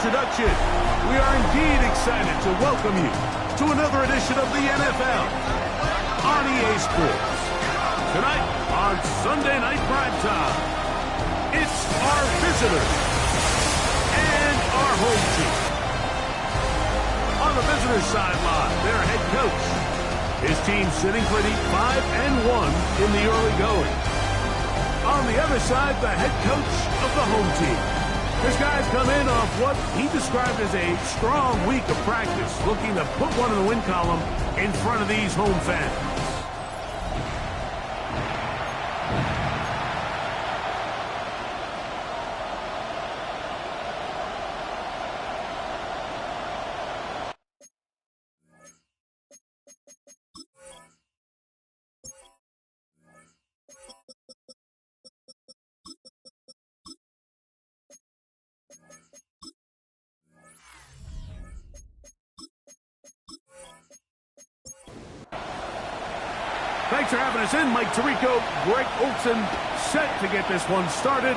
introduction. We are indeed excited to welcome you to another edition of the NFL on EA Sports. Tonight on Sunday Night Primetime, it's our visitors and our home team. On the visitors' sideline, their head coach. His team sitting pretty 5-1 in the early going. On the other side, the head coach of the home team. This guy's come in off what he described as a strong week of practice, looking to put one in the win column in front of these home fans. Thanks for having us in, Mike Tirico, Greg Olson, set to get this one started.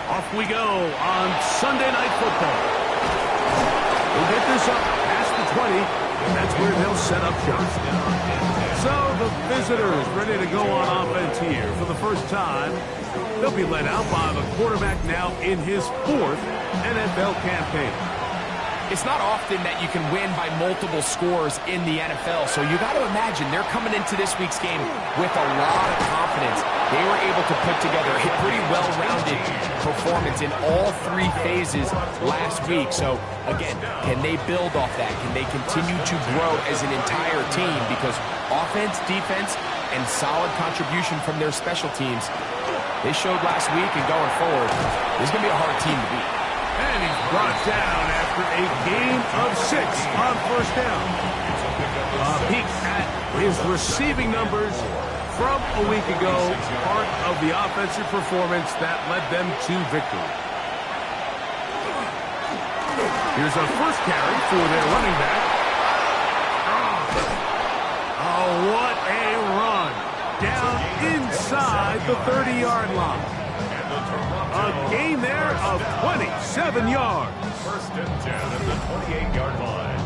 Off we go on Sunday Night Football. We'll get this up past the 20, and that's where they'll set up shop. So the visitors ready to go on offense here for the first time. They'll be led out by the quarterback now in his 4th NFL campaign. It's not often that you can win by multiple scores in the NFL, so you got to imagine they're coming into this week's game with a lot of confidence. They were able to put together a pretty well-rounded performance in all 3 phases last week. So, again, can they build off that? Can they continue to grow as an entire team? Because offense, defense, and solid contribution from their special teams, they showed last week, and going forward, this is going to be a hard team to beat. And he's brought down after a gain of 6 on first down. A peek at his receiving numbers from a week ago, part of the offensive performance that led them to victory. Here's a first carry for their running back. Oh, what a run. Down inside the 30-yard line. A gain there of 27 yards. First and 10 at the 28-yard line.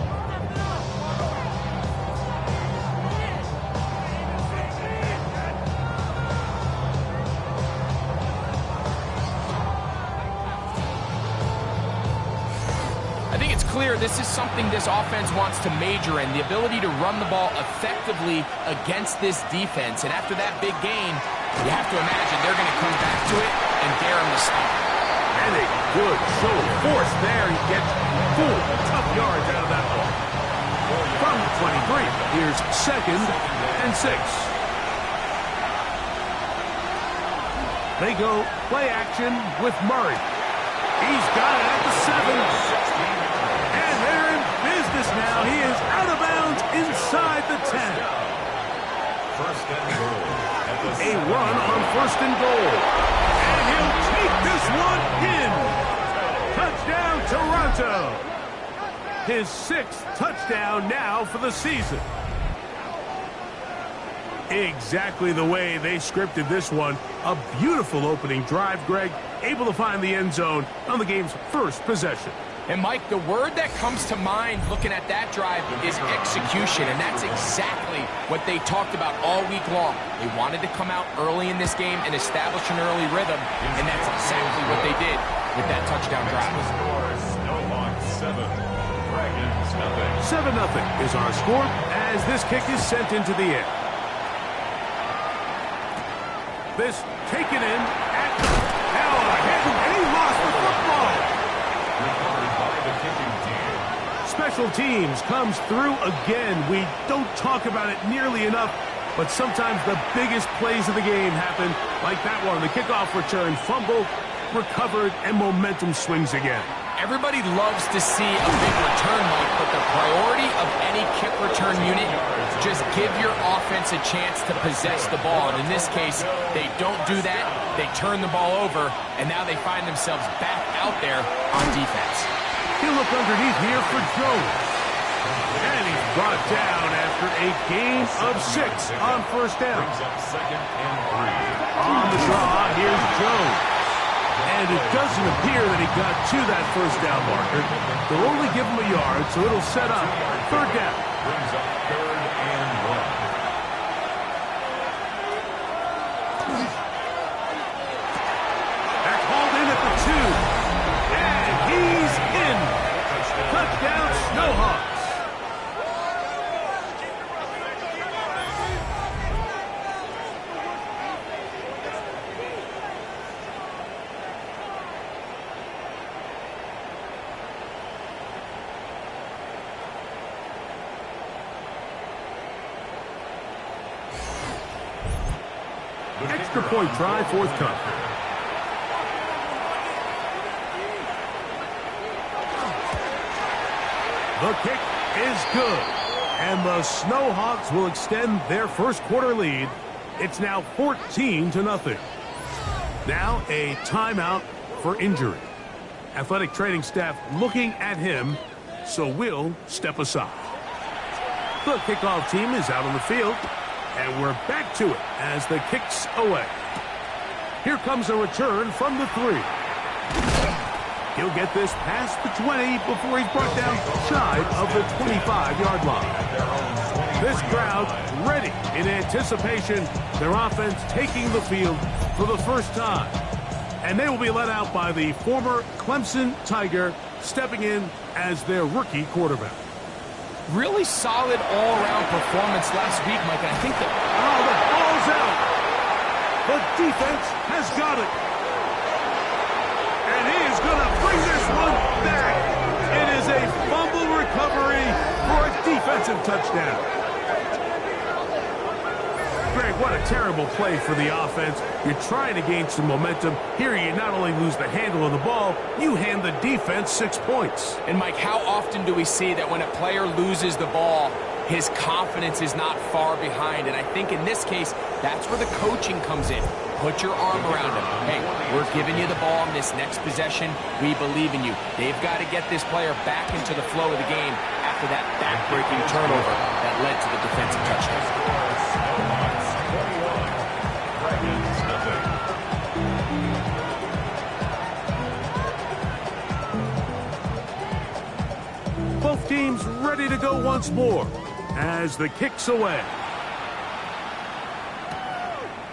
I think it's clear this is something this offense wants to major in, the ability to run the ball effectively against this defense. And after that big gain, you have to imagine they're going to come back to it and dare him to stop. And a good show of force there. He gets 4 tough yards out of that one. From the 23, here's 2nd and 6. They go play action with Murray. He's got it at the 7. And they're in business now. He is out of bounds inside the 10. First and goal. A run on 1st and goal. And he'll take this one in. Touchdown, Toronto. His 6th touchdown now for the season. Exactly the way they scripted this one. A beautiful opening drive, Greg. Able to find the end zone on the game's first possession. And, Mike, the word that comes to mind looking at that drive is execution, and that's exactly what they talked about all week long. They wanted to come out early in this game and establish an early rhythm, and that's exactly what they did with that touchdown drive. Snowhawks 7, Dragons nothing. 7-0 is our score as this kick is sent into the air. This taken in at now ahead, and he lost the football. Special teams comes through again. We don't talk about it nearly enough, but sometimes the biggest plays of the game happen like that one. The kickoff return, fumble, recovered, and momentum swings again. Everybody loves to see a big return, Mike, but the priority of any kick return unit, just give your offense a chance to possess the ball. And in this case, they don't do that. They turn the ball over, and now they find themselves back out there on defense. He'll look underneath here for Jones. And he's brought down after a gain of 6 on first down. Brings up 2nd and 3. On the draw, here's Jones. And it doesn't appear that he got to that first down marker. They'll only give him a yard, so it'll set up third down. Brings up 3rd and 1. Back hauled in at the 2. And he's in. Touchdown, Snowhawks. Extra point try forthcoming. The kick is good. And the Snowhawks will extend their first quarter lead. It's now 14-0. Now a timeout for injury. Athletic training staff looking at him, so we'll step aside. The kickoff team is out on the field. And we're back to it as the kick's away. Here comes a return from the 3. He'll get this past the 20 before he's brought down shy of the 25-yard line. This crowd ready in anticipation. Their offense taking the field for the first time. And they will be led out by the former Clemson Tiger stepping in as their rookie quarterback. Really solid all-around performance last week, Mike. And I think that... Oh, the ball's out. The defense has got it. And he is going to bring this one back. It is a fumble recovery for a defensive touchdown. Greg, what a terrible play for the offense. You're trying to gain some momentum. Here you not only lose the handle of the ball, you hand the defense 6 points. And, Mike, how often do we see that when a player loses the ball, his confidence is not far behind? And I think in this case, that's where the coaching comes in. Put your arm around him. Hey, we're giving you the ball in this next possession. We believe in you. They've got to get this player back into the flow of the game after that back-breaking turnover that led to the defensive touchdown. Both teams ready to go once more as the kick's away.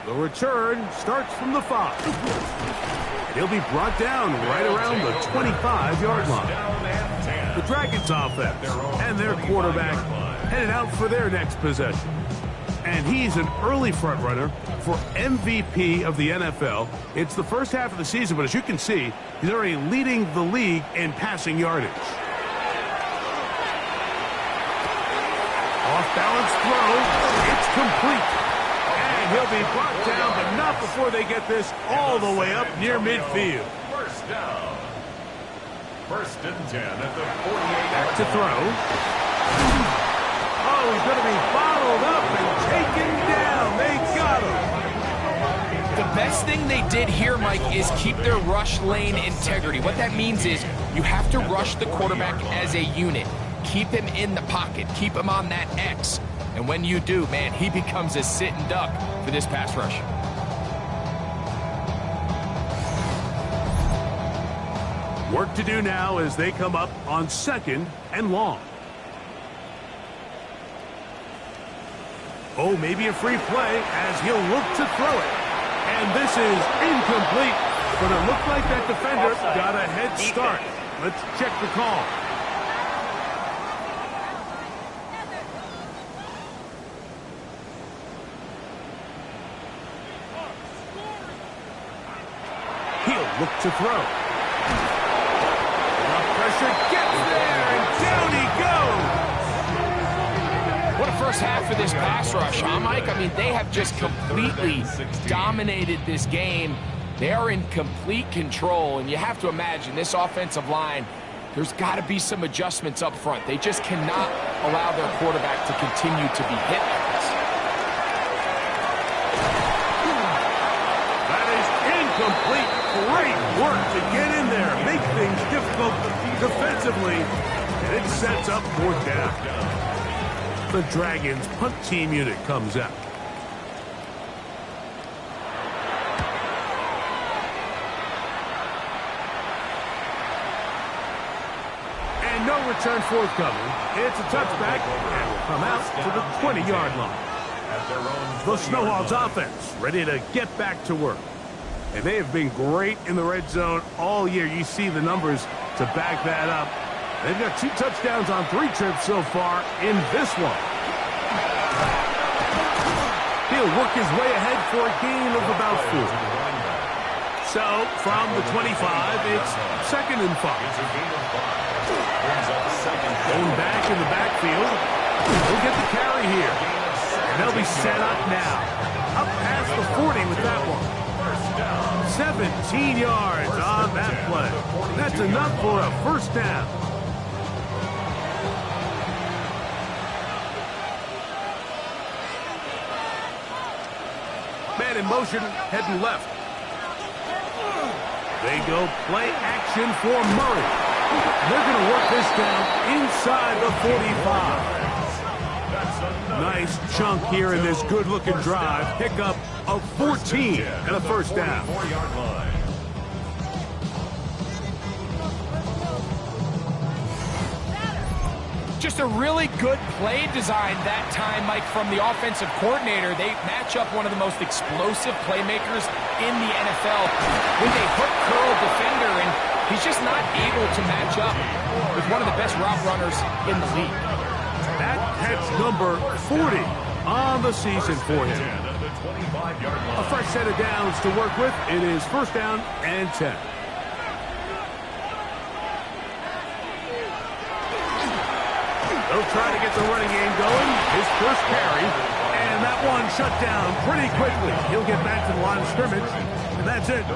The return starts from the 5. He'll be brought down right around the 25-yard line. The Dragons offense and their quarterback headed out for their next possession. And he's an early front runner for MVP of the NFL. It's the first half of the season, but as you can see, he's already leading the league in passing yardage. Off-balance throw. It's complete. And he'll be brought down, but not before they get this all the way up near midfield. First down. 1st and 10 at the 48. Back to throw. Oh, he's going to be bottled up and taken down. They got him. The best thing they did here, Mike, is keep their rush lane integrity. What that means is you have to rush the quarterback as a unit. Keep him in the pocket. Keep him on that X. And when you do, man, he becomes a sitting duck for this pass rush. Work to do now as they come up on 2nd and long. Oh, maybe a free play as he'll look to throw it. And this is incomplete, but it looked like that defender got a head start. Let's check the call. He'll look to throw. Enough pressure gets there, and down he goes. What a first half for this pass rush, huh, Mike? I mean, they have just completely dominated this game. They are in complete control, and you have to imagine this offensive line, there's got to be some adjustments up front. They just cannot allow their quarterback to continue to be hit like this. That is incomplete. Great work to get in there, make things difficult defensively, and it sets up 4th down. The Dragons punt team unit comes out. no return forthcoming. It's a touchback and will come out to the 20-yard line. The Snowhawks offense ready to get back to work. And they have been great in the red zone all year. You see the numbers to back that up. They've got 2 touchdowns on 3 trips so far in this one. He'll work his way ahead for a gain of about 4. So, from the 25, it's 2nd and 5. Going back in the backfield. He'll get the carry here. And they'll be set up now. Up past the 40 with that one. 17 yards on that play. That's enough for a first down. Man in motion, heading left. They go play action for Murray. They're going to work this down inside the 45. Nice chunk here in this good-looking drive. Pickup of 14 and a first down. Just a really good play design that time, Mike, from the offensive coordinator. They match up one of the most explosive playmakers in the NFL with a hook curl defender, and he's just not able to match up with one of the best route runners in the league. That's number 40 on the season for him. A fresh set of downs to work with. It is first down and 10. They'll try to get the running game going. His first carry. And that one shut down pretty quickly. He'll get back to the line of scrimmage. And that's it.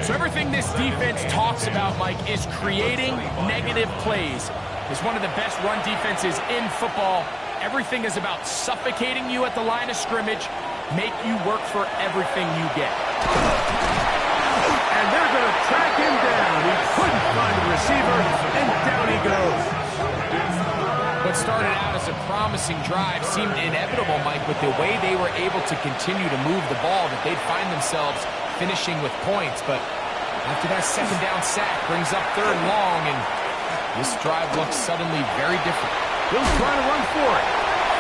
So everything this defense talks about, Mike, is creating negative plays. It's one of the best run defenses in football. Everything is about suffocating you at the line of scrimmage, make you work for everything you get. And they're going to track him down. He couldn't find the receiver, and down he goes. What started out as a promising drive seemed inevitable, Mike, with the way they were able to continue to move the ball, that they'd find themselves finishing with points. But after that second down sack brings up 3rd and long, and this drive looks suddenly very different. He'll try to run for it.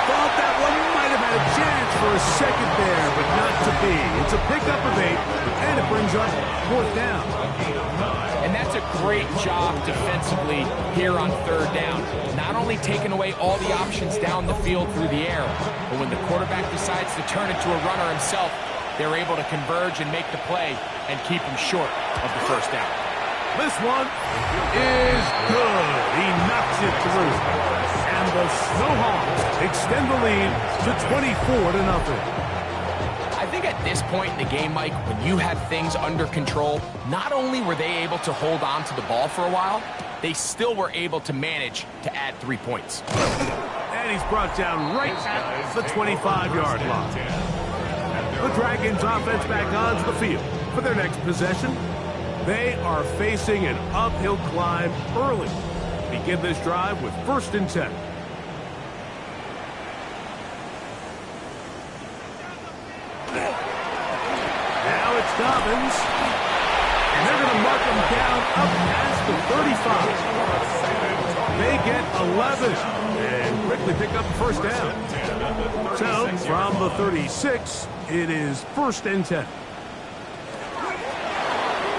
Thought that one might have had a chance for a second there, but not to be. It's a pickup of 8, and it brings up 4th down. And that's a great job defensively here on 3rd down. Not only taking away all the options down the field through the air, but when the quarterback decides to turn it to a runner himself, they're able to converge and make the play and keep him short of the first down. This one is good. He knocks it through. And the Snowhawks extend the lead to 24-0. I think at this point in the game, Mike, when you have things under control, not only were they able to hold on to the ball for a while, they still were able to manage to add 3 points. And he's brought down right at the 25-yard line. The Dragons offense back onto the field for their next possession. They are facing an uphill climb early. Begin this drive with 1st and 10. Now it's Dobbins. And they're going to mark him down up past the 35. They get 11 and quickly pick up the first down. So from the 36, it is 1st and 10.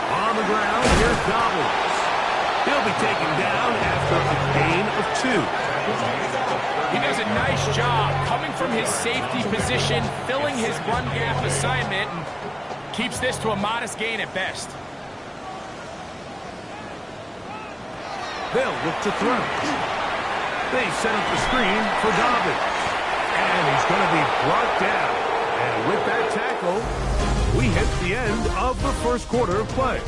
On the ground, here's Dobbins. He'll be taken down after a gain of 2. He does a nice job coming from his safety position, filling his run gap assignment, and keeps this to a modest gain at best. They'll look to throw. They set up the screen for Dobbins. And he's going to be brought down. And with that tackle, we hit the end of the first quarter of play.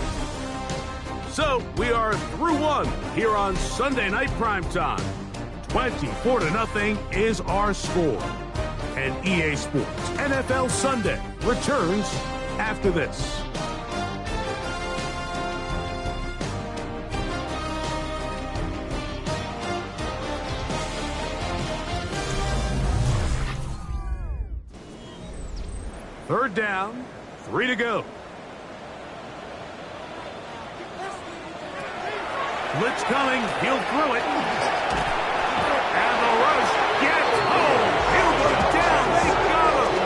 So we are through 1 here on Sunday Night Primetime. 24-0 is our score. And EA Sports NFL Sunday returns after this. Third down, 3 to go. Blitz coming. He'll throw it. And the rush gets home. He'll go down. They got him.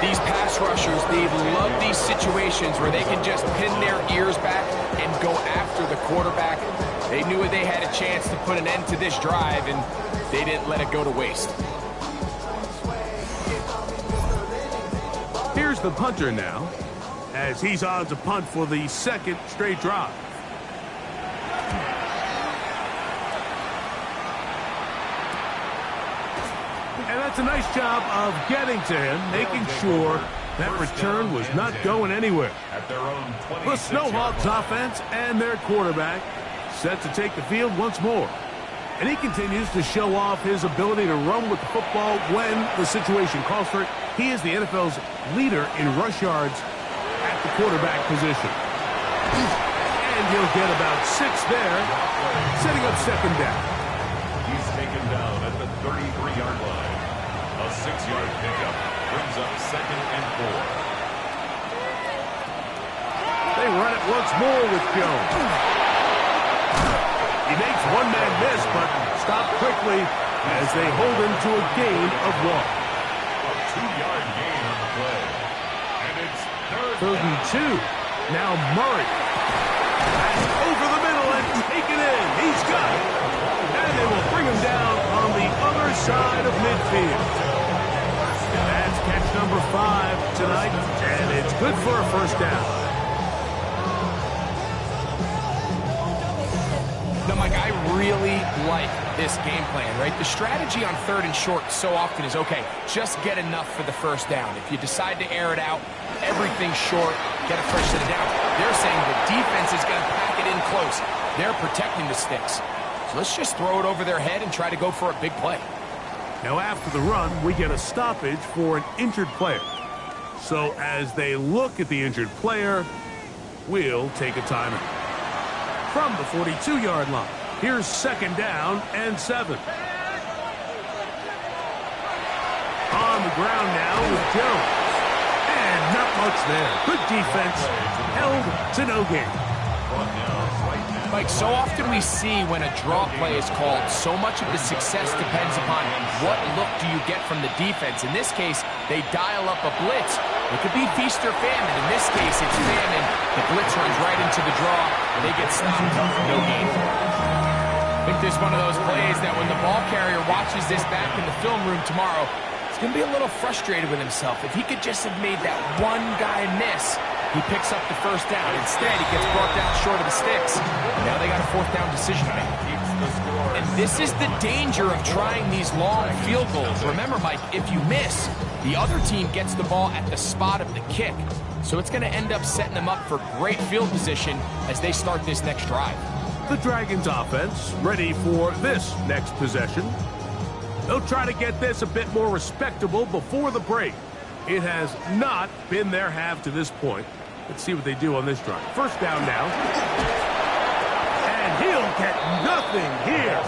These pass rushers, they love these situations where they can just pin their ears back and go after the quarterback. They knew they had a chance to put an end to this drive, and they didn't let it go to waste. Here's the punter now, as he's on to punt for the second straight drive. And that's a nice job of getting to him, making sure that return was not going anywhere. The Snowhawks offense and their quarterback set to take the field once more. And he continues to show off his ability to run with the football when the situation calls for it. He is the NFL's leader in rush yards at the quarterback position. And he'll get about 6 there, setting up second down. He's taken down at the 33-yard line. A 6-yard pickup brings up 2nd and 4. They run it once more with Jones. He makes one man miss, but stopped quickly as they hold him to a gain of 1. A 2-yard gain on the play. And it's third and 2. Now Murray. That's over the middle and taken in. He's got it. And they will bring him down on the other side of midfield. And that's catch number 5 tonight, and it's good for a first down. Now, Mike, I really like this game plan, right? The strategy on 3rd and short so often is, okay, just get enough for the first down. If you decide to air it out, everything's short, get a fresh set of downs. They're saying the defense is going to pack it in close. They're protecting the sticks. So let's just throw it over their head and try to go for a big play. Now, after the run, we get a stoppage for an injured player. So as they look at the injured player, we'll take a timeout. From the 42-yard line, here's second down and 7. On the ground now with Jones. And not much there. Good defense, held to no gain. Mike, so often we see when a draw play is called, so much of the success depends upon what look do you get from the defense. In this case, they dial up a blitz. It could be feast or famine. In this case, it's famine. The blitz runs right into the draw, and they get stopped. No gain. I think this is one of those plays that when the ball carrier watches this back in the film room tomorrow, he's going to be a little frustrated with himself. If he could just have made that one guy miss, he picks up the first down. Instead, he gets brought down short of the sticks. Now they got a 4th down decision to make. And this is the danger of trying these long field goals. Remember, Mike, if you miss, the other team gets the ball at the spot of the kick. So it's going to end up setting them up for great field position as they start this next drive. The Dragons offense ready for this next possession. They'll try to get this a bit more respectable before the break. It has not been their half to this point. Let's see what they do on this drive. First down now. And he'll get nothing here.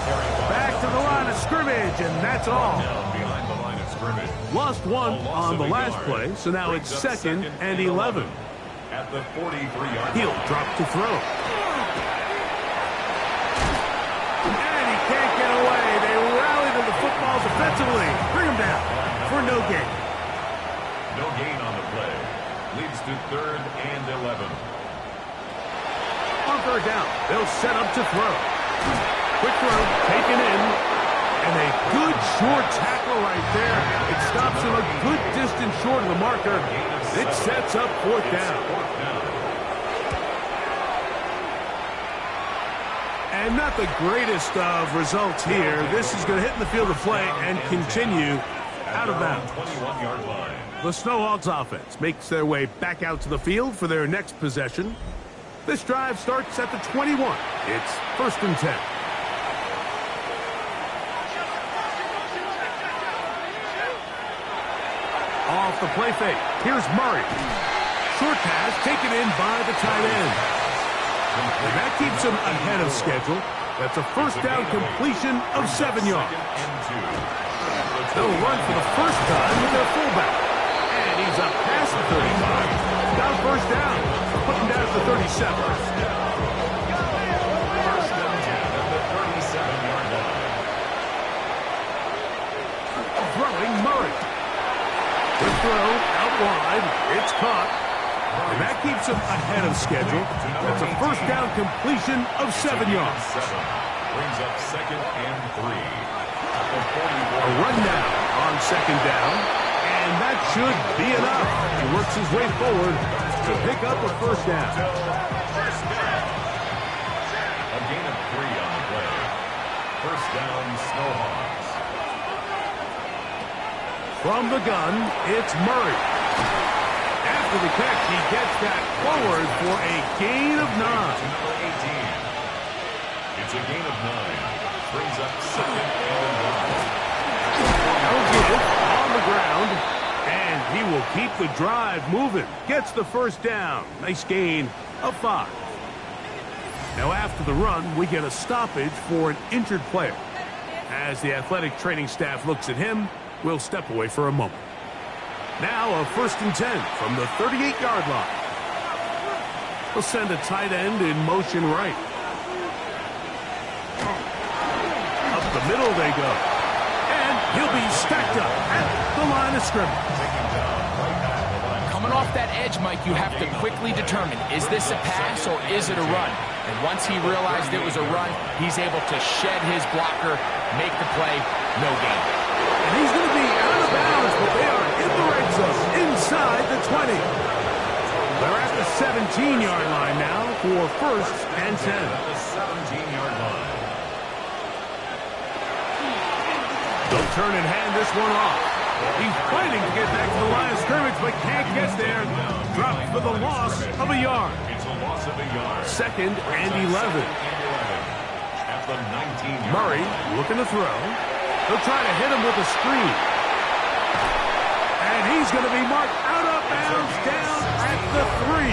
Back to the line of scrimmage, and that's all. Behind the line of scrimmage. Lost one on the last play, so now it's 2nd and 11. At the 43-yard He'll drop to throw. And he can't get away. They rally to the football defensively. Bring him down for no gain. No gain on the play. Leads to 3rd and 11. On 3rd down, they'll set up to throw. Quick throw, taken in. And a good short tackle right there. It stops him a good distance short of the marker. It sets up 4th down. And not the greatest of results here. This is going to hit in the field of play and continue out of bounds. 21-yard line. The Snowhawks offense makes their way back out to the field for their next possession. This drive starts at the 21. It's 1st and 10. Off the play fake. Here's Murray. Short pass taken in by the tight end. And that keeps him ahead of schedule. That's a first down completion of 7 yards. They'll run for the first time with their fullback. And he's up past the 35. Got a first down. Put him down to the 37. throw out wide. It's caught. And that keeps him ahead of schedule. That's a first down completion of 7 yards. Brings up 2nd and 3. A run now on 2nd down. And that should be enough. He works his way forward to pick up a first down. A gain of 3 on the play. First down, Snowhawks. From the gun, it's Murray. After the catch, he gets that forward for a gain of 9. Number 18. It's a gain of 9. Brings up 2nd and 1. No give on the ground, and he will keep the drive moving. Gets the first down. Nice gain of 5. Now after the run, we get a stoppage for an injured player. As the athletic training staff looks at him, we'll step away for a moment. Now a 1st and 10 from the 38-yard line. We'll send a tight end in motion right. Up the middle they go. And he'll be stacked up at the line of scrimmage. Coming off that edge, Mike, you have to quickly determine, is this a pass or is it a run? And once he realized it was a run, he's able to shed his blocker, make the play, no gain. And he's going to be out of bounds, but they are in the red zone, inside the 20. They're at the 17-yard line now for 1st and 10. At the 17-yard line. They'll turn and hand this one off. He's fighting to get back to the line of scrimmage, but can't get there. Dropped for the loss of a yard. It's a loss of a yard. 2nd and 11. At the 19-yard Murray looking to throw. He'll try to hit him with a screen. And he's going to be marked out of bounds down at the 3.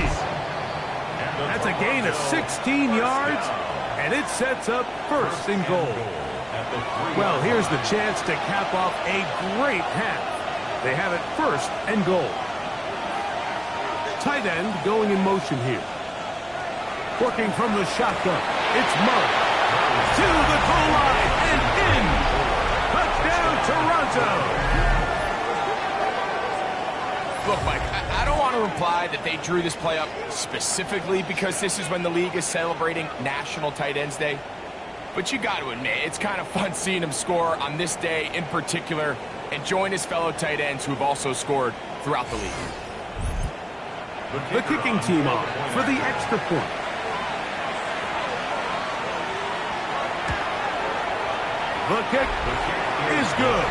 That's a gain of 16 yards, and it sets up 1st and goal. Well, here's the chance to cap off a great half. They have it 1st and goal. Tight end going in motion here. Working from the shotgun. It's Murray. To the goal line and in. Touchdown, Toronto. Look, Mike, I don't want to imply that they drew this play up specifically because this is when the league is celebrating National Tight Ends Day. But you got to admit, it's kind of fun seeing him score on this day in particular and join his fellow tight ends who have also scored throughout the league. The kicking team on for the extra point. The kick is good.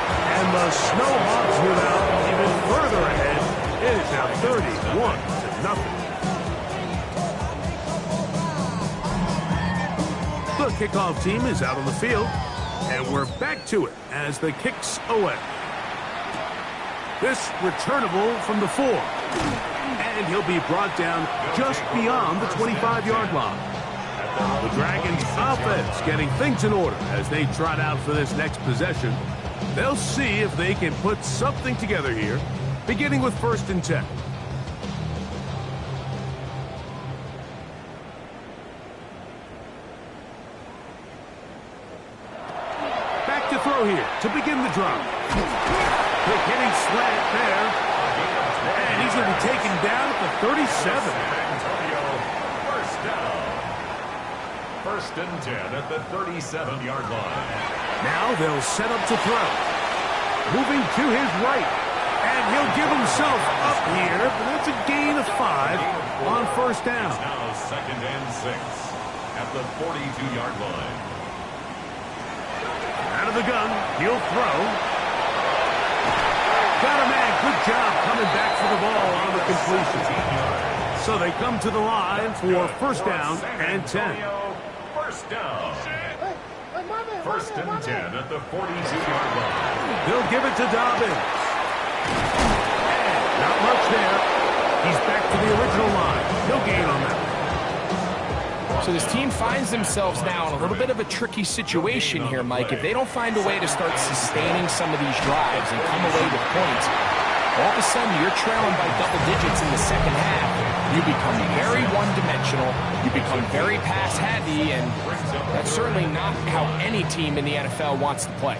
And the Snowhawks move out even further ahead. It is now 31-0. The kickoff team is out on the field, and we're back to it as the kicks away. This returnable from the 4, and he'll be brought down just beyond the 25-yard line. The Dragons' offense getting things in order as they trot out for this next possession. They'll see if they can put something together here, beginning with 1st and 10. Here to begin the drive. Quick hitting slant there. And he's going to be taken down at the 37. First down. 1st and 10 at the 37-yard line. Now they'll set up to throw. Moving to his right. And he'll give himself up here, but that's a gain of 5 on 1st down. Now 2nd and 6 at the 42-yard line. Out of the gun, he'll throw. Got a man, good job coming back for the ball on the completion. So they come to the line for 1st down and 10. First down. 1st and 10 at the 42-yard line. They'll give it to Dobbins. And not much there. He's back to the original line. No gain on that. So this team finds themselves now in a little bit of a tricky situation here, Mike. If they don't find a way to start sustaining some of these drives and come away with points, all of a sudden you're trailing by double digits in the 2nd half. You become very one-dimensional. You become very pass-heavy, and that's certainly not how any team in the NFL wants to play.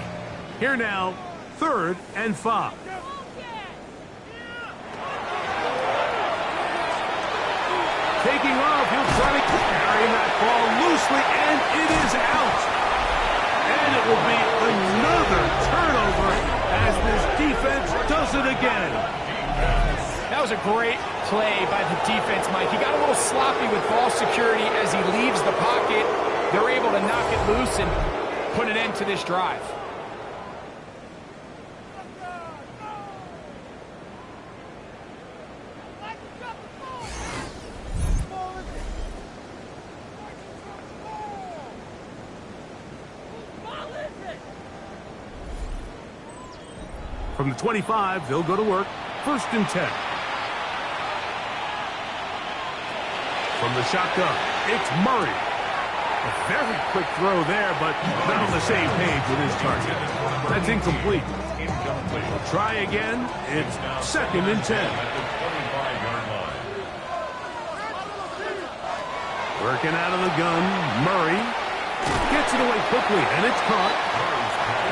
Here now, 3rd and 5. football loosely, and it is out. And it will be another turnover as this defense does it again. That was a great play by the defense, Mike. He got a little sloppy with ball security as he leaves the pocket. They're able to knock it loose and put an end to this drive. From the 25, they'll go to work. 1st and 10. From the shotgun, it's Murray. A very quick throw there, but not on the same page with his target. That's incomplete. We'll try again. It's 2nd and 10. Working out of the gun, Murray gets it away quickly, and it's caught.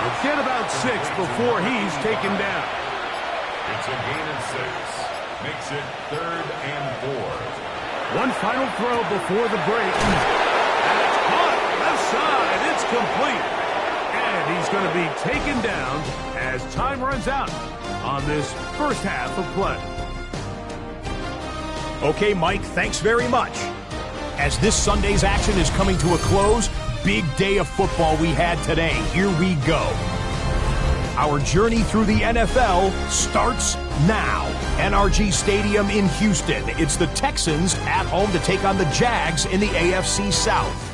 He'll get about 6 before he's taken down. It's a gain of 6. Makes it 3rd and 4. One final throw before the break. And it's caught. Left side. It's complete. And he's going to be taken down as time runs out on this first half of play. Okay, Mike, thanks very much. As this Sunday's action is coming to a close, big day of football we had today. Here we go. Our journey through the NFL starts now. NRG Stadium in Houston. It's the Texans at home to take on the Jags in the AFC South.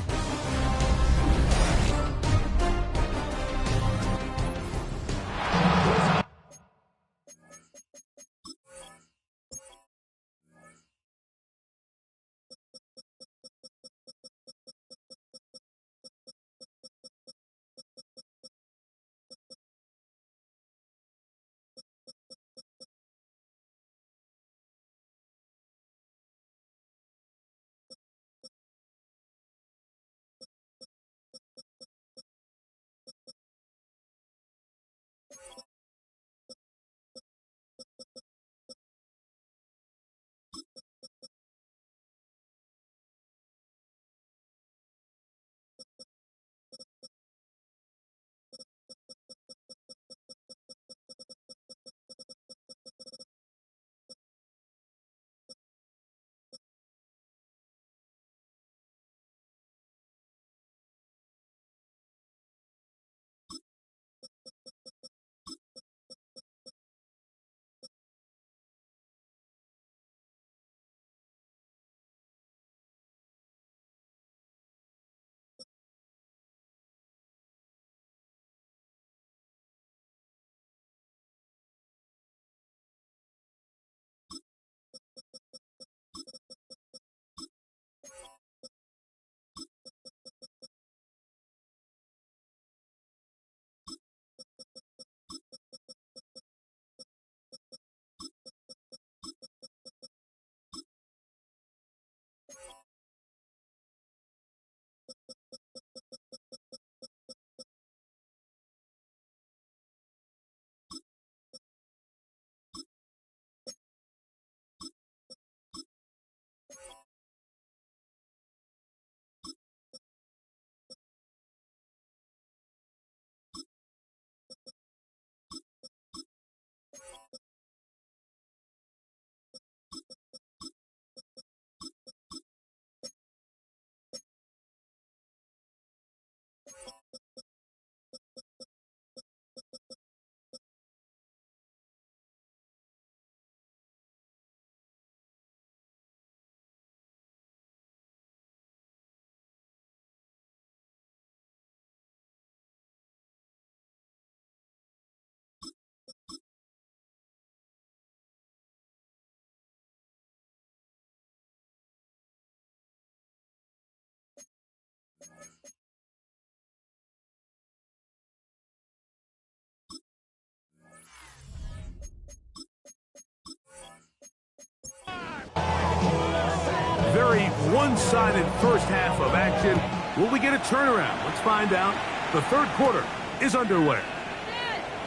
Very one-sided first half of action. Will we get a turnaround? Let's find out. The 3rd quarter is underway.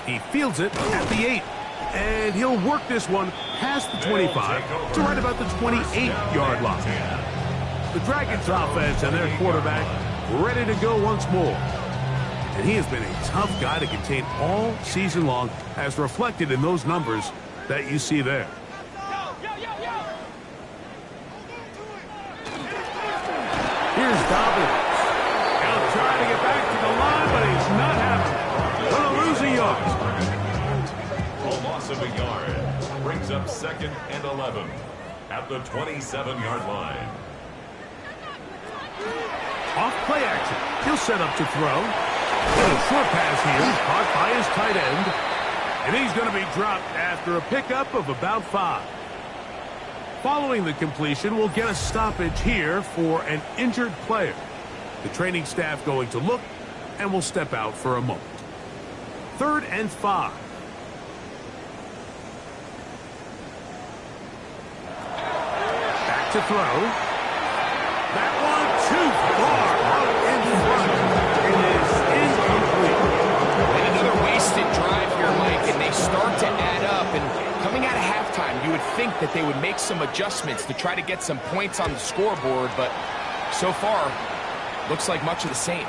He fields it at the 8. And he'll work this one past the 25 to right about the 28-yard line. The Dragons offense and their quarterback ready to go once more. And he has been a tough guy to contain all season long, as reflected in those numbers that you see there. Here's Dobbins. He'll try to get back to the line, but he's not having it. Gonna lose a yard. A loss of a yard brings up 2nd and 11 at the 27-yard line. Off play action. He'll set up to throw. A short pass here, caught by his tight end. And he's going to be dropped after a pickup of about 5. Following the completion, we'll get a stoppage here for an injured player. The training staff going to look, and will step out for a moment. 3rd and 5. Back to throw. That one too far out in front. It is incomplete. And another wasted drive here, Mike, and they start to add up. And coming out of halftime, you would think that they would make some adjustments to try to get some points on the scoreboard, but so far, looks like much of the same.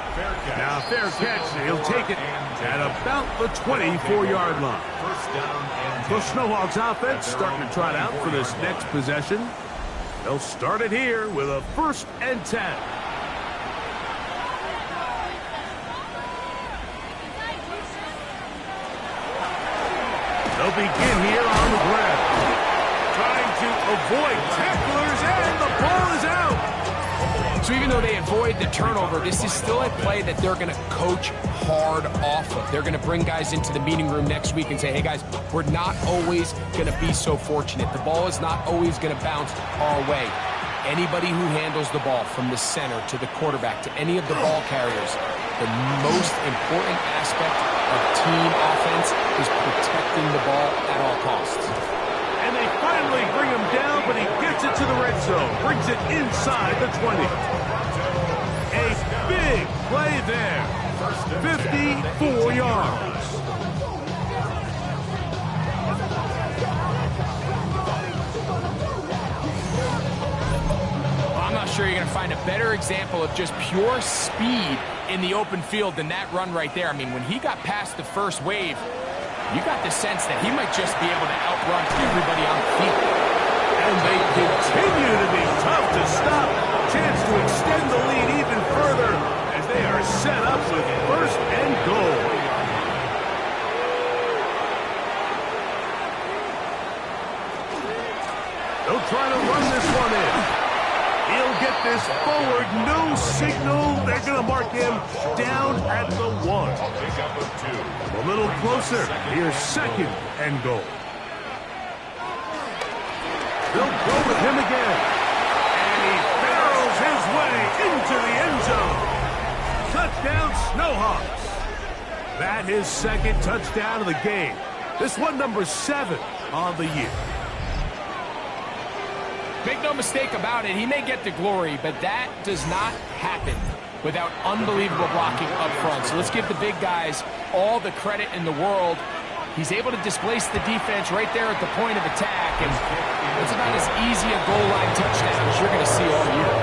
Now, fair catch. He'll take it at about the 24-yard line. The Snowhawks offense starting to trot out for this next possession. They'll start it here with a 1st and 10. They'll begin here on the ground. Trying to avoid tacklers, and the ball is out. So even though they avoid the turnover, this is still a play that they're going to coach hard off of. They're going to bring guys into the meeting room next week and say, hey, guys, we're not always going to be so fortunate. The ball is not always going to bounce our way. Anybody who handles the ball from the center to the quarterback to any of the ball carriers, the most important aspect of team offense is protecting the ball at all costs. And they finally bring him down, but he gets it to the red zone. Brings it inside the 20. A big play there. 54 yards. Well, I'm not sure you're going to find a better example of just pure speed in the open field than that run right there. I mean, when he got past the first wave, you got the sense that he might just be able to outrun everybody on the field. And they continue to be tough to stop. Chance to extend the lead even further as they are set up with 1st and goal. They'll try to run this one in. He'll get this forward. No signal. They're going to mark him down at the 1. A little closer. Here's 2nd and goal. They'll go with him again. And he barrels his way into the end zone. Touchdown, Snowhawks. That is 2nd touchdown of the game. This one number 7 on the year. Make no mistake about it, he may get the glory, but that does not happen without unbelievable blocking up front. So let's give the big guys all the credit in the world. He's able to displace the defense right there at the point of attack, and it's about as easy a goal line touchdown as you're going to see all year.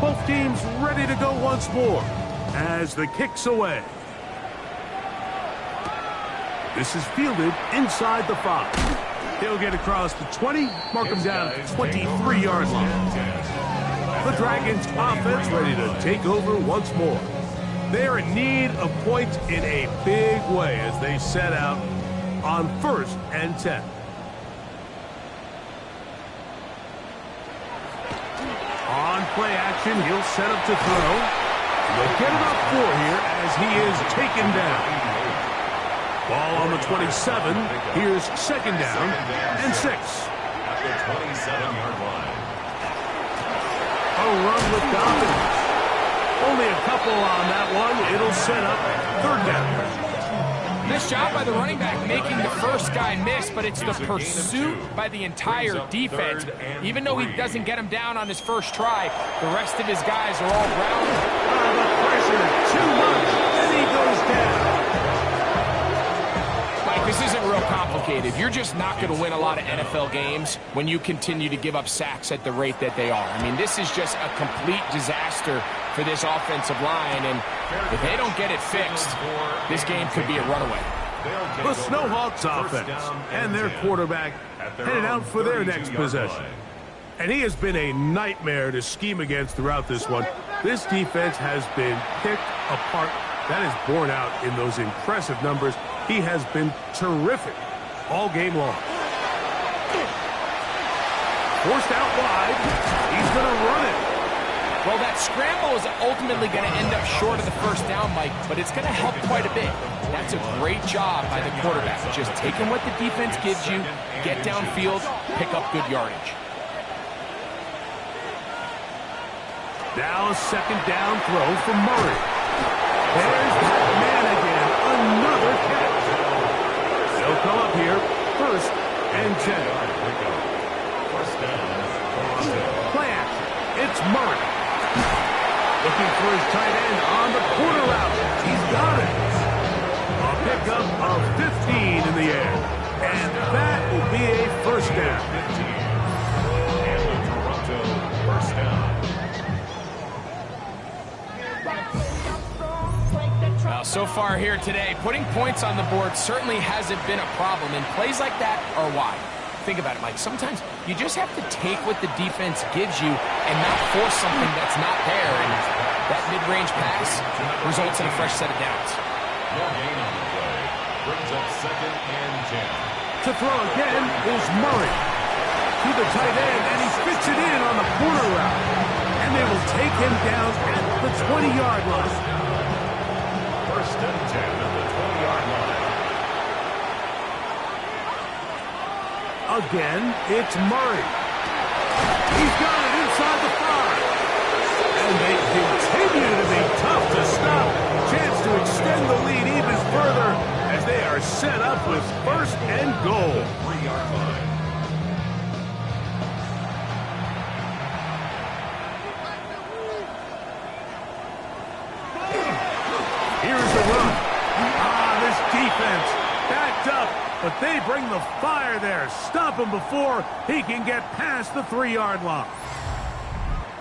Both teams ready to go once more as the kick's away. This is fielded inside the 5. He'll get across the 20, mark him down at the 23-yard line. The Dragons offense ready to take over once more. They're in need of points in a big way as they set out on 1st and 10. On play action, he'll set up to throw. They'll get it up 4 here as he is taken down. Ball on the 27. Here's 2nd down and 6. At the 27-yard line. A run with Dobbins. Only a couple on that one. It'll set up 3rd down. Nice job by the running back making the first guy miss, but it's the pursuit by the entire defense. Even though he doesn't get him down on his first try, the rest of his guys are all round. The pressure too much, and he goes down. Mike, You're just not going to win a lot of NFL games when you continue to give up sacks at the rate that they are. I mean, this is just a complete disaster for this offensive line, and if they don't get it fixed, this game could be a runaway. The Snowhawks offense and their quarterback headed out for their next possession. And he has been a nightmare to scheme against throughout this one. This defense has been picked apart. That is borne out in those impressive numbers. He has been terrific all game long. Forced out wide. He's going to run it. Well, that scramble is ultimately going to end up short of the first down, Mike, but it's going to help quite a bit. That's a great job by the quarterback. Just taking what the defense gives you, get downfield, pick up good yardage. Now a second down throw for Murray. There's that man again. Another catch. They'll come up here. 1st and 10. First down. Plant. It's Murray. Looking for his tight end on the corner route. He's got it. A pickup of 15 in the air. And that will be a first down. 15. And the Toronto first down. Well, so far here today, putting points on the board certainly hasn't been a problem, and plays like that are why. Think about it, Mike. Sometimes you just have to take what the defense gives you and not force something that's not there, and that mid-range pass results in a fresh set of downs. No gain on the play. Brings up 2nd and 10. To throw again is Murray. To the tight end, and he fits it in on the corner route. And they will take him down at the 20-yard line. 1st and 10 at the 20-yard line. Again, it's Murray. He's got it inside the 5. And they continue to be tough to stop. Chance to extend the lead even further as they are set up with 1st and goal. 3-yard line. Here's the run. This defense backed up, but they bring the fire there. Stop him before he can get past the 3-yard line.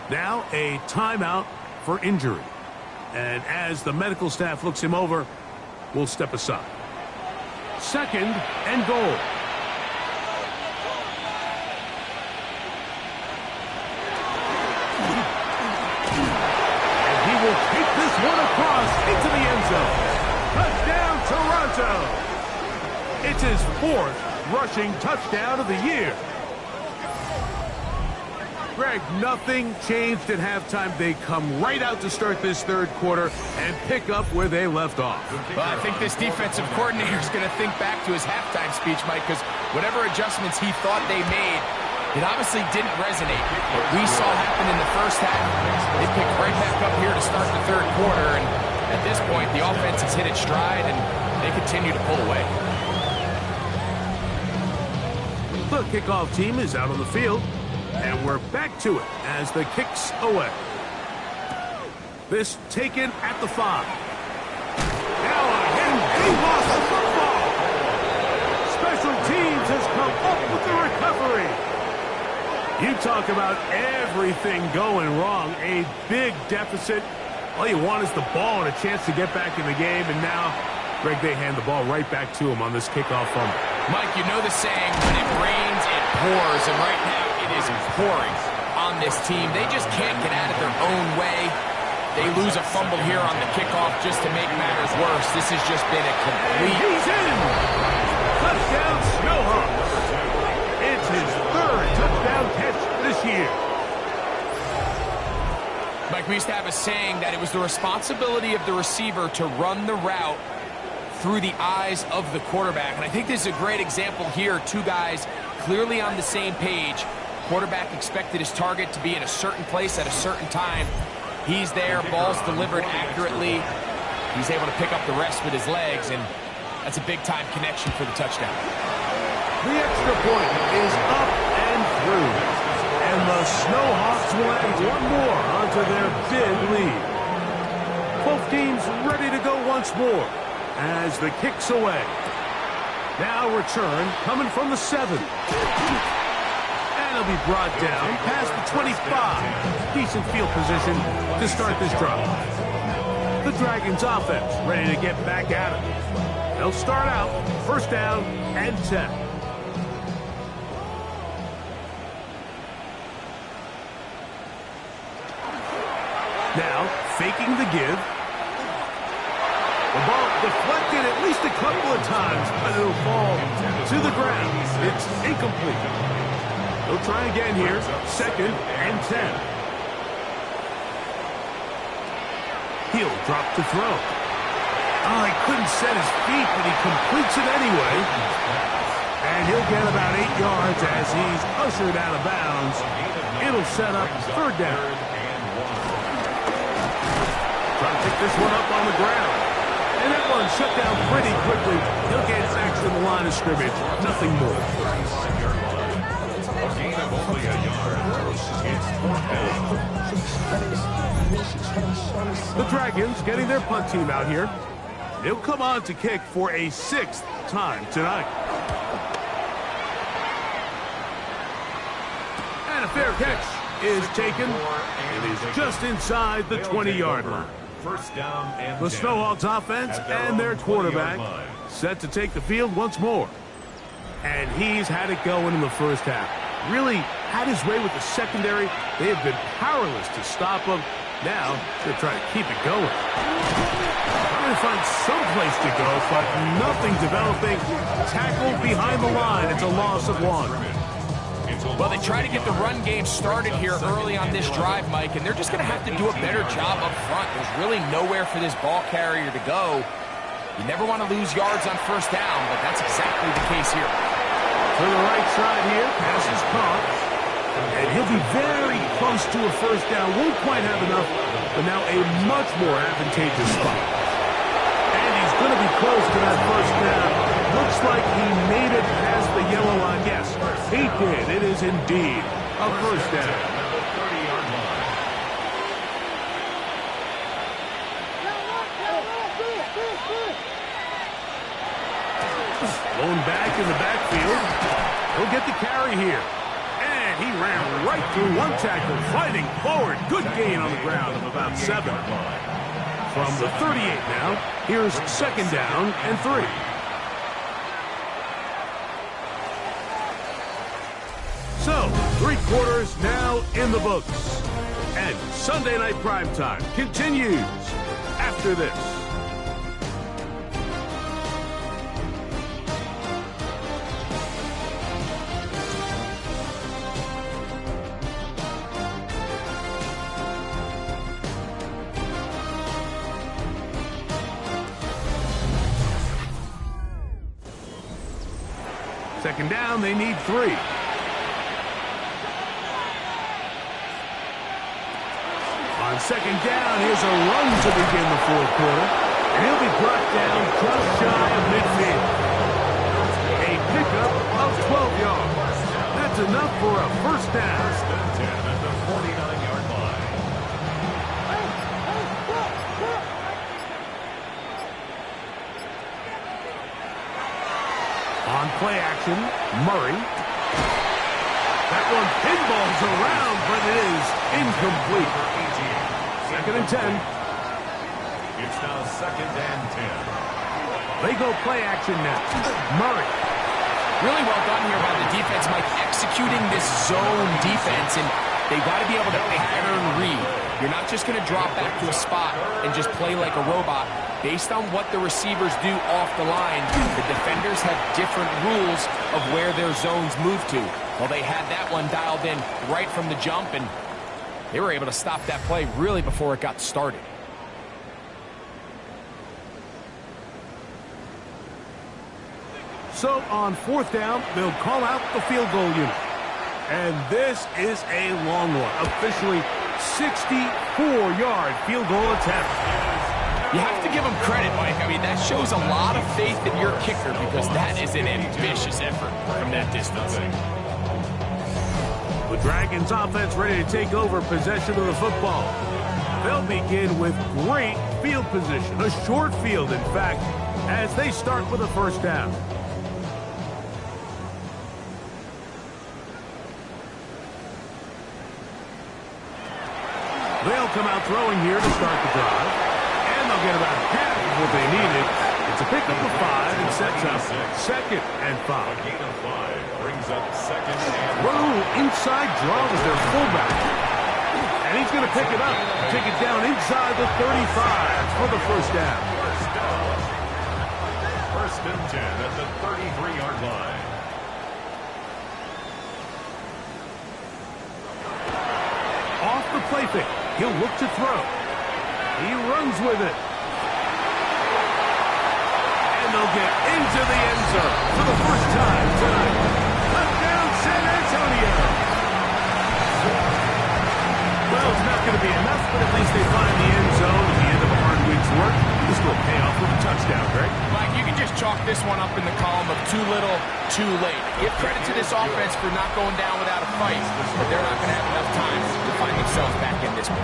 Now a timeout for injury. And as the medical staff looks him over, we'll step aside. 2nd and goal. And he will take this one across into the end zone. Touchdown, Toronto. It's his 4th rushing touchdown of the year. Greg, nothing changed at halftime. They come right out to start this 3rd quarter and pick up where they left off. Well, I think this defensive coordinator is going to think back to his halftime speech, Mike, because whatever adjustments he thought they made, it obviously didn't resonate. What we saw happen in the first half, they picked right back up here to start the 3rd quarter, and at this point, the offense has hit its stride, and they continue to pull away. The kickoff team is out on the field, and we're back to it as the kick's away. This taken at the 5. Now again, he lost the football. Special teams has come up with the recovery. You talk about everything going wrong. A big deficit. All you want is the ball and a chance to get back in the game, and now Greg, they hand the ball right back to him on this kickoff fumble. Mike, you know the saying, when it rains, it pours, and right now it is pouring on this team. They just can't get out of their own way. They lose a fumble here on the kickoff just to make matters worse. This has just been a complete... And he's in! Touchdown, Snowhawks! It's his 3rd touchdown catch this year. Mike, we used to have a saying that it was the responsibility of the receiver to run the route through the eyes of the quarterback. And I think this is a great example here. 2 guys clearly on the same page. Quarterback expected his target to be in a certain place at a certain time. He's there, ball's delivered accurately. He's able to pick up the rest with his legs, and that's a big-time connection for the touchdown. The extra point is up and through. And the Snowhawks will add 1 more onto their big lead. Both teams ready to go once more as the kick's away. Now return coming from the 7. And he'll be brought down past the 25. Decent field position to start this drive. The Dragons offense ready to get back at it. They'll start out first down and 10. Now faking the give. The ball deflected at least a couple of times, but it'll fall to the ground. It's incomplete. He'll try again here. Second and 10. He'll drop to throw. Oh, he couldn't set his feet, but he completes it anyway. And he'll get about 8 yards as he's ushered out of bounds. It'll set up third down. Trying to pick this one up on the ground. And that one shut down pretty quickly. He'll get back to the line of scrimmage. Nothing more. A gain of only a yard. It's fourth down. The Dragons getting their punt team out here. They'll come on to kick for a 6th time tonight. And a fair catch is taken. It is just inside the 20-yard line. First down and The Snowhawks offense and their quarterback set to take the field once more. And he's had it going in the first half. Really had his way with the secondary. They have been powerless to stop him. Now they're trying to keep it going. Trying to find some place to go, but nothing developing. Tackled behind the line. It's a loss of 1. Well, they try to get the run game started here early on this drive, Mike, and they're just going to have to do a better job up front. There's really nowhere for this ball carrier to go. You never want to lose yards on first down, but that's exactly the case here. To the right side here, pass is caught. And he'll be very close to a first down. Won't quite have enough, but now a much more advantageous spot. And he's going to be close to that first down. Looks like he made it past the yellow line. Yes, he did. It is indeed a first down. Going back in the backfield. He'll get the carry here. And he ran right through one tackle, fighting forward. Good gain on the ground of about 7. From the 38 now, here's second down and 3. So, 3 quarters now in the books. And Sunday Night Primetime continues after this. Second down, they need 3. On second down, here's a run to begin the fourth quarter. And he'll be brought down just shy of midfield. A pickup of 12 yards. That's enough for a first down. First and 10 at the 49-yard line. On play action, Murray. That one pinballs around, but it is incomplete. Second and 10. It's now second and 10. They go play action next. Murray. Really well done here by the defense, Mike, executing this zone defense, and they've got to be able to pattern read. You're not just going to drop back to a spot and just play like a robot. Based on what the receivers do off the line, the defenders have different rules of where their zones move to. Well, they had that one dialed in right from the jump, and they were able to stop that play really before it got started. So on fourth down, they'll call out the field goal unit. And this is a long one. Officially 64-yard field goal attempt. You have to give them credit, Mike. I mean, that shows a lot of faith in your kicker because that is an ambitious effort from that distance. The Dragons offense ready to take over possession of the football. They'll begin with great field position. A short field, in fact, as they start with a first down. They'll come out throwing here to start the drive. And they'll get about half of what they needed. It's a pickup of 5 and sets up 2nd and 5. A gain of 5 brings up 2nd and Run a little inside draw with their fullback. And he's going to pick it up. Take it down inside the 35 for the first down. First and 10 at the 33-yard line. Off the play fake. He'll look to throw. He runs with it. And they'll get into the end zone for the first time tonight. Touchdown, San Antonio. Well, it's not going to be enough, but at least they find the end zone at the end of a hard week's work. This will pay off with a touchdown, Greg. Mike, you can just chalk this one up in the column of too little, too late. Give credit to this offense for not going down without a fight, but they're not going to have enough time to find themselves back in this one.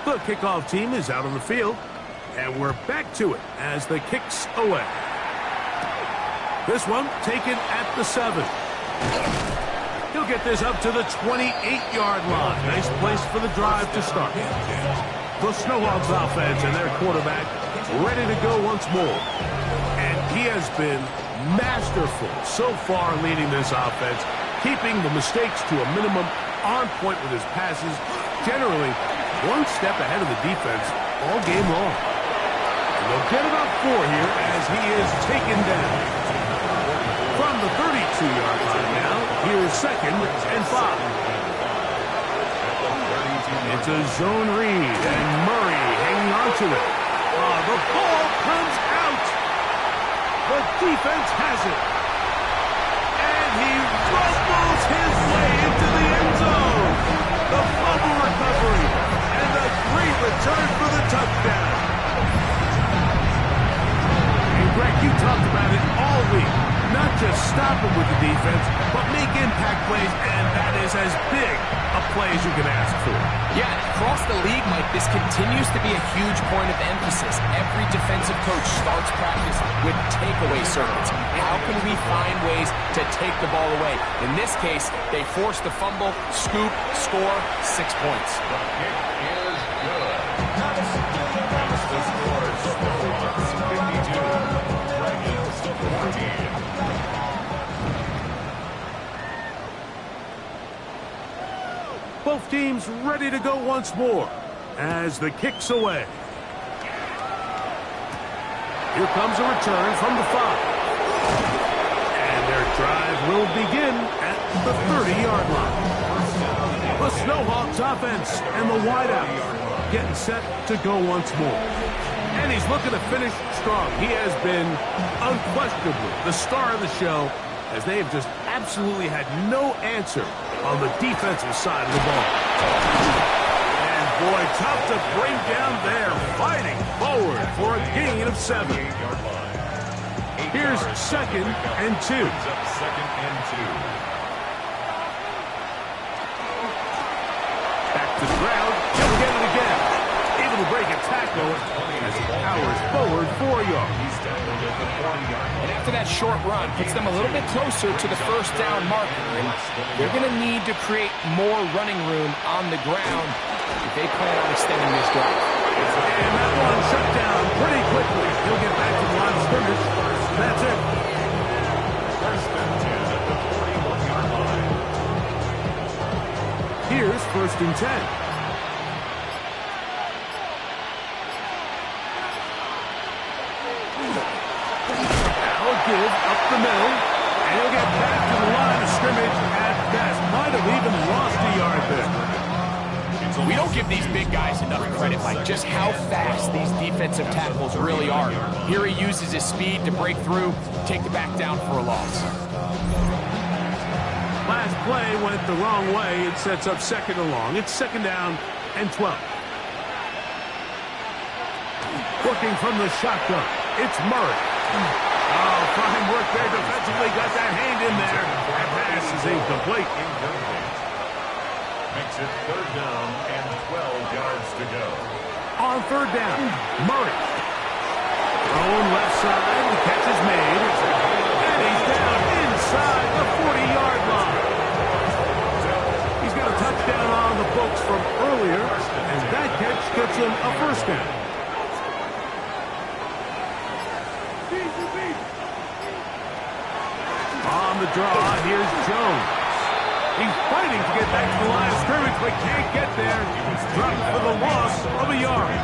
The kickoff team is out on the field, and we're back to it as the kicks away. This one taken at the 7. He'll get this up to the 28-yard line. Nice place for the drive to start. The Snowhawks offense and their quarterback ready to go once more. And he has been masterful so far leading this offense, keeping the mistakes to a minimum, on point with his passes, generally one step ahead of the defense all game long. And they'll get about 4 here as he is taken down. From the 32-yard line now, here's 2nd and 5. It's a zone read, and Murray hanging on to it. The ball comes out. The defense has it. And he rumbles his way into the end zone. The fumble recovery, and a great return for the touchdown. And Greg, you talked about it all week. Not just stop him with the defense, but make impact plays, and that is as big a play as you can ask for. Yeah, across the league, Mike, this continues to be a huge point of emphasis. Every defensive coach starts practice with takeaway circuits. How can we find ways to take the ball away? In this case, they force the fumble, scoop, score, 6 points. The kick is good. That's the score. Snowhawks 52. Dragons 14. Both teams ready to go once more as the kick's away. Here comes a return from the 5. And their drive will begin at the 30-yard line. The Snowhawks offense and the wideout getting set to go once more. And he's looking to finish strong. He has been unquestionably the star of the show, as they have just absolutely had no answer on the defensive side of the ball. And boy, tough to bring down there, fighting forward for a gain of 7. Here's 2nd and 2. 2nd and 2. Back to the ground, he'll get it again. Able to break a tackle as he powers forward 4 yards. He's tackled at the 40-yard line. And after that short run, puts them a little bit closer to the first down marker. And they're going to need to create more running room on the ground if they plan on extending this drive. And that one shut down pretty quickly. He'll get back to the line of scrimmage. That's it. First and 10 at the 41-yard line. Here's 1st and 10. Give up the middle, and he'll get back to the line of scrimmage at best. Might have even lost a yard there. We don't give these big guys enough credit, Mike, just how fast these defensive tackles really are. Here he uses his speed to break through, take the back down for a loss. Last play went the wrong way. It sets up 2nd and long. It's 2nd down and 12. Working from the shotgun, it's Murray. Oh, fine work there defensively. Got that hand in there. That pass is incomplete. Makes it 3rd down and 12 yards to go. On 3rd down, Murray. Thrown left side. The catch is made. And he's down inside the 40 down on the books from earlier, and that catch gets him a first down. On the draw, here's Jones. He's fighting to get back to the line of scrimmage, but can't get there. Dropped for the loss of a yard.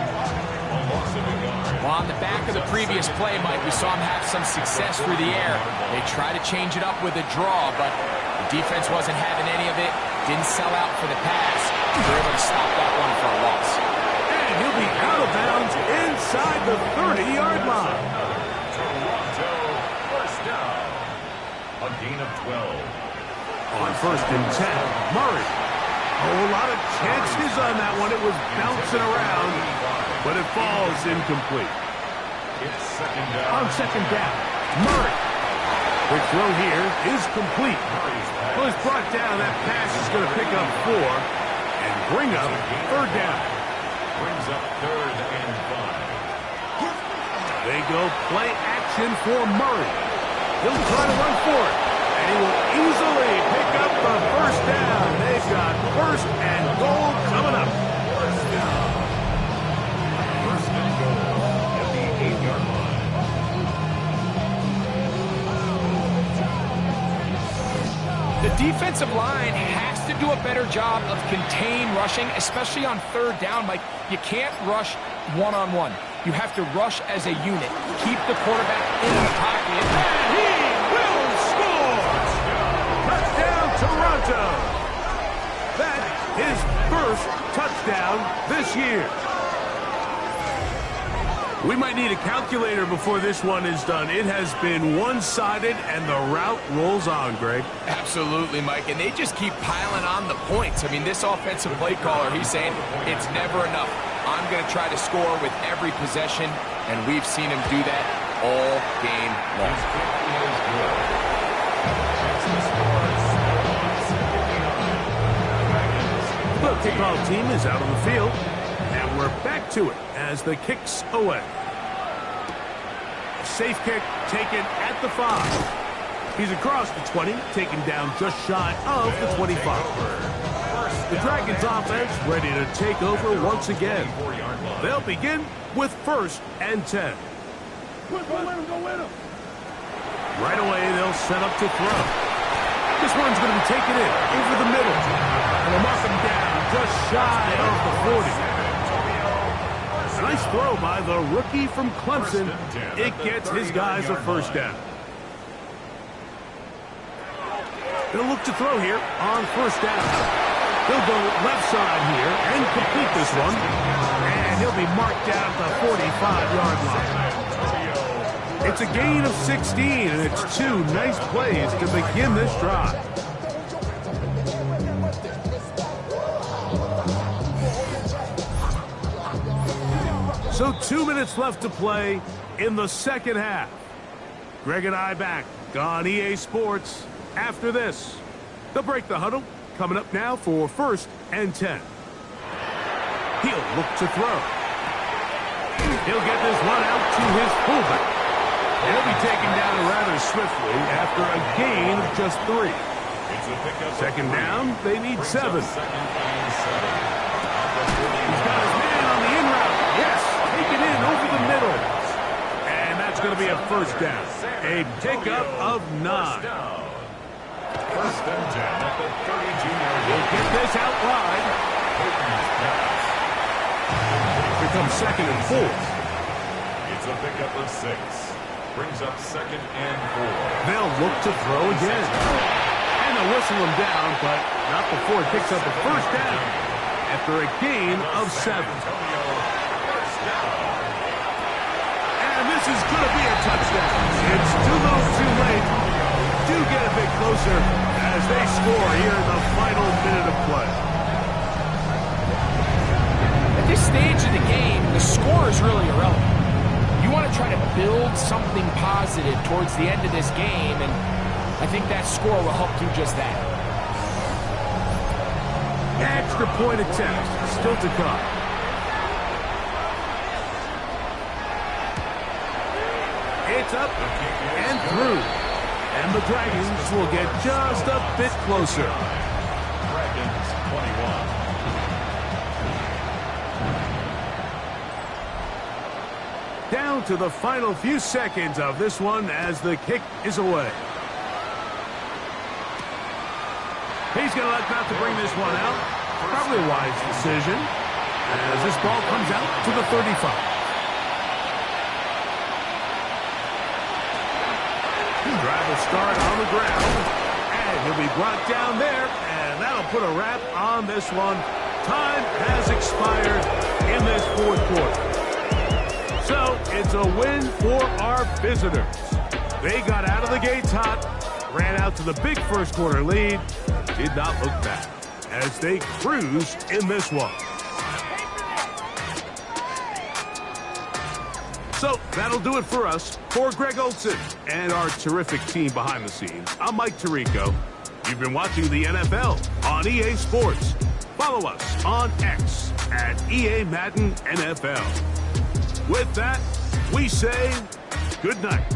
Well, on the back of the previous play, Mike, we saw him have some success through the air. They tried to change it up with a draw, but the defense wasn't having any of it. Didn't sell out for the pass. They were able to stop that one for a loss. And he'll be out of bounds inside the 30-yard line. Toronto, first down. A gain of 12. On first and 10, Murray. Oh, a lot of chances on that one. It was bouncing around, but it falls incomplete. It's second down. On second down, Murray. Quick throw here is complete. Well, it's brought down. That pass is going to pick up 4 and bring up third down. Brings up third and 5. They go play action for Murray. He'll try to run for it. And he will easily pick up the first down. They've got first and goal coming up. First down. First and goal at the 8-yard line. The defensive line has to do a better job of contain rushing, especially on third down. Like, you can't rush one-on-one. You have to rush as a unit. Keep the quarterback in the pocket. And he will score! Touchdown, Toronto! That is first touchdown this year. We might need a calculator before this one is done. It has been one-sided, and the route rolls on, Greg. Absolutely, Mike, and they just keep piling on the points. I mean, this offensive play caller, he's saying it's never enough. I'm going to try to score with every possession, and we've seen him do that all game long. The kickoff team is out on the field, and we're back to it as the kick's away. A safe kick taken at the 5. He's across the 20, taken down just shy of the 25. The Dragons offense ready to take over once again. They'll begin with first and 10. Go win him. Right away, they'll set up to throw. This one's going to be taken in over the middle. And they'll mark him down just shy of the 40. A nice throw by the rookie from Clemson. It gets his guys a first down. They'll look to throw here on first down. He'll go left side here and complete this one. And he'll be marked down at the 45-yard line. It's a gain of 16, and it's 2 nice plays to begin this drive. So 2 minutes left to play in the second half. Greg and I back on EA Sports after this. They'll break the huddle. Coming up now for first and 10. He'll look to throw. He'll get this one out to his fullback. He'll be taken down rather swiftly after a gain of just 3. Second down, they need 7. He's got his man on the in route. Yes, taken in over the middle. And that's going to be a first down. A pickup of 9. First and 10 at the 32-yard line. He'll get this out wide. Here comes second and 4. It's a pickup of 6. Brings up second and 4. They'll look to throw again. And they'll whistle him down, but not before it picks up a first down after a gain of 7. And this is going to be a touchdown. It's too little too late. Do get a bit closer as they score here in the final minute of play. At this stage of the game, the score is really irrelevant. You want to try to build something positive towards the end of this game, and I think that score will help do just that. Extra point attempt still to come. It's up and through. And the Dragons will get just a bit closer. Falcons 21. Down to the final few seconds of this one as the kick is away. He's going to let out to bring this one out. Probably a wise decision as this ball comes out to the 35. Drive will start on the ground, and he'll be brought down there, and that'll put a wrap on this one. Time has expired in this fourth quarter. So it's a win for our visitors. They got out of the gates hot, ran out to the big first quarter lead, did not look back as they cruise in this one. So that'll do it for us. For Greg Olson and our terrific team behind the scenes, I'm Mike Tirico. You've been watching the NFL on EA Sports. Follow us on X at EA Madden NFL. With that, we say good night.